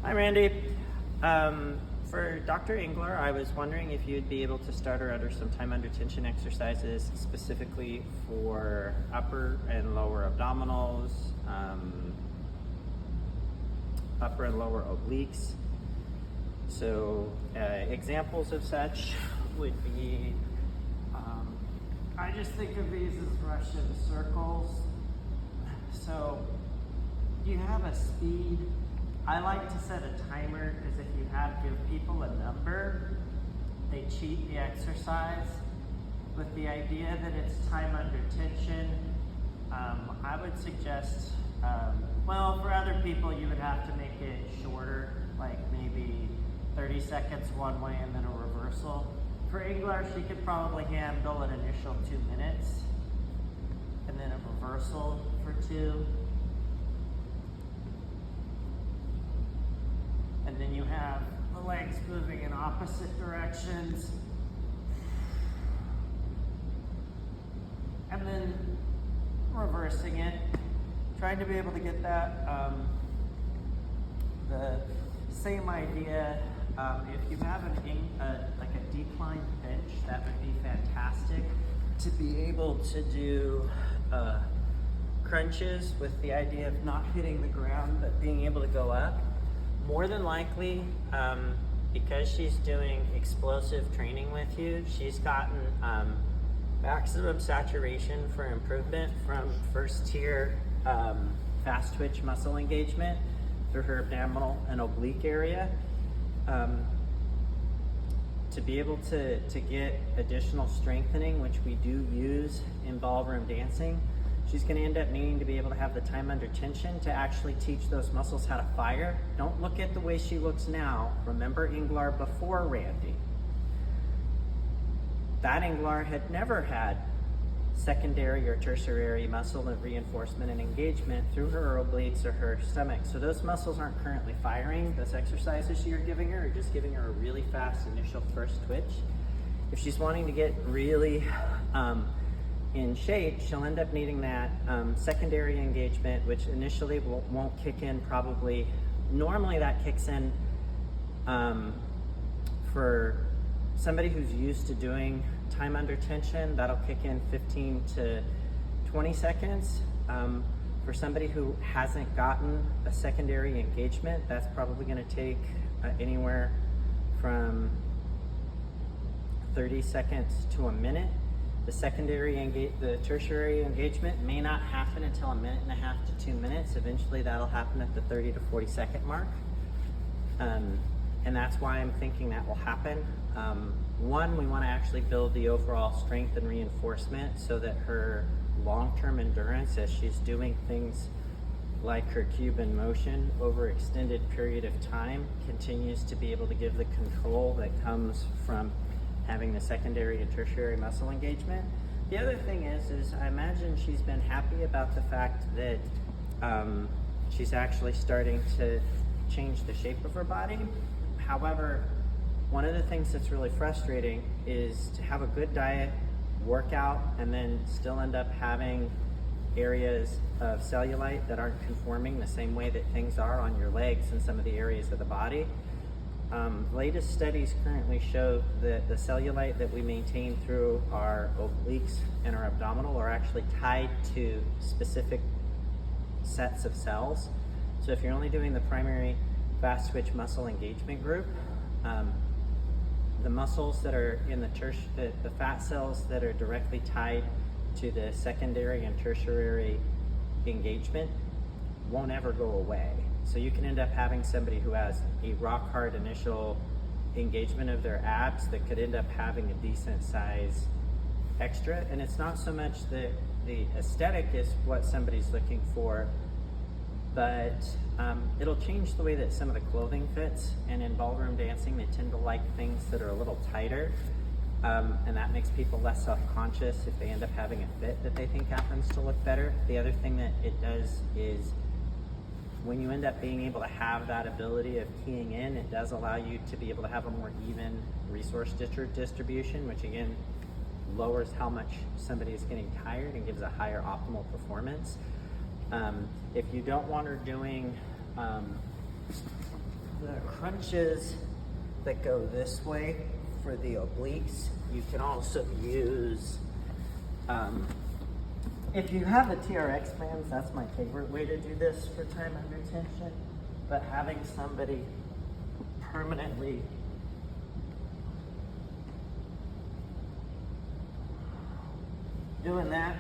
Hi, Randy. For Dr. Engler, I was wondering if you'd be able to start her under some time under tension exercises specifically for upper and lower abdominals, upper and lower obliques. So examples of such would be, I just think of these as Russian circles. So you have a speed. I like to set a timer because if you give people a number, they cheat the exercise with the idea that it's time under tension. I would suggest, well, for other people, you would have to make it shorter, like maybe 30 seconds one way and then a reversal. For Engler, she could probably handle an initial 2 minutes and then a reversal for 2. And then you have the legs moving in opposite directions. And then reversing it. Trying to be able to get that, the same idea. If you have like a declined bench, that would be fantastic. To be able to do crunches with the idea of not hitting the ground, but being able to go up. More than likely, because she's doing explosive training with you, she's gotten maximum saturation for improvement from first tier fast twitch muscle engagement through her abdominal and oblique area. To be able to get additional strengthening, which we do use in ballroom dancing, she's going to end up needing to be able to have the time under tension to actually teach those muscles how to fire. Don't look at the way she looks now. Remember Engler before Randy. That Engler had never had secondary or tertiary muscle reinforcement and engagement through her obliques or her stomach. So those muscles aren't currently firing. Those exercises you're giving her are just giving her a really fast initial first twitch. If she's wanting to get really in shape, she'll end up needing that secondary engagement, which initially won't kick in probably. Normally that kicks in for somebody who's used to doing time under tension, that'll kick in 15 to 20 seconds. For somebody who hasn't gotten a secondary engagement, that's probably going to take anywhere from 30 seconds to a minute. The tertiary engagement may not happen until 1.5 minutes to 2 minutes. Eventually that'll happen at the 30 to 40 second mark. And that's why I'm thinking that will happen. One, we want to actually build the overall strength and reinforcement so that her long-term endurance, as she's doing things like her Cuban motion over extended period of time, continues to be able to give the control that comes from having the secondary and tertiary muscle engagement. The other thing is I imagine she's been happy about the fact that she's actually starting to change the shape of her body. However, one of the things that's really frustrating is to have a good diet, workout, and then still end up having areas of cellulite that aren't conforming the same way that things are on your legs and some of the areas of the body. Latest studies currently show that the cellulite that we maintain through our obliques and our abdominal are actually tied to specific sets of cells. So if you're only doing the primary fast twitch muscle engagement group, the muscles that are in the fat cells that are directly tied to the secondary and tertiary engagement won't ever go away. So you can end up having somebody who has a rock hard initial engagement of their abs that could end up having a decent size extra. And it's not so much that the aesthetic is what somebody's looking for, but it'll change the way that some of the clothing fits. And in ballroom dancing, they tend to like things that are a little tighter. And that makes people less self-conscious if they end up having a fit that they think happens to look better. The other thing that it does is when you end up being able to have that ability of keying in, it does allow you to be able to have a more even resource distribution, which again lowers how much somebody is getting tired and gives a higher optimal performance. If you don't want her doing crunches that go this way for the obliques, you can also use, if you have the TRX bands, that's my favorite way to do this for time under tension, but having somebody permanently doing that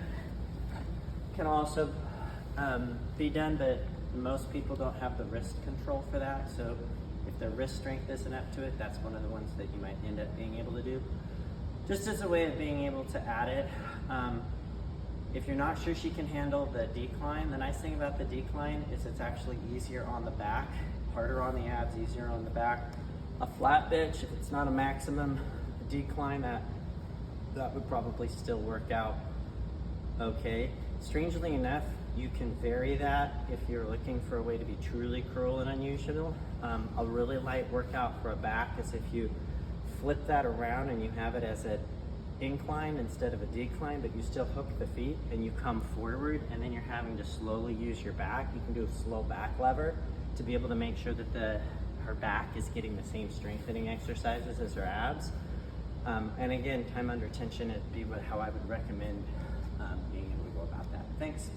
can also be done, but most people don't have the wrist control for that. So if their wrist strength isn't up to it, that's one of the ones that you might end up being able to do. Just as a way of being able to add it. If you're not sure she can handle the decline, the nice thing about the decline is it's actually easier on the back, harder on the abs, easier on the back. A flat bitch, if it's not a maximum decline, that would probably still work out okay. Strangely enough, you can vary that if you're looking for a way to be truly cruel and unusual. A really light workout for a back is if you flip that around and you have it as an incline instead of a decline, but you still hook the feet and you come forward, and then you're having to slowly use your back. You can do a slow back lever to be able to make sure that her back is getting the same strengthening exercises as her abs. And again, time under tension would be how I would recommend being able to go about that. Thanks.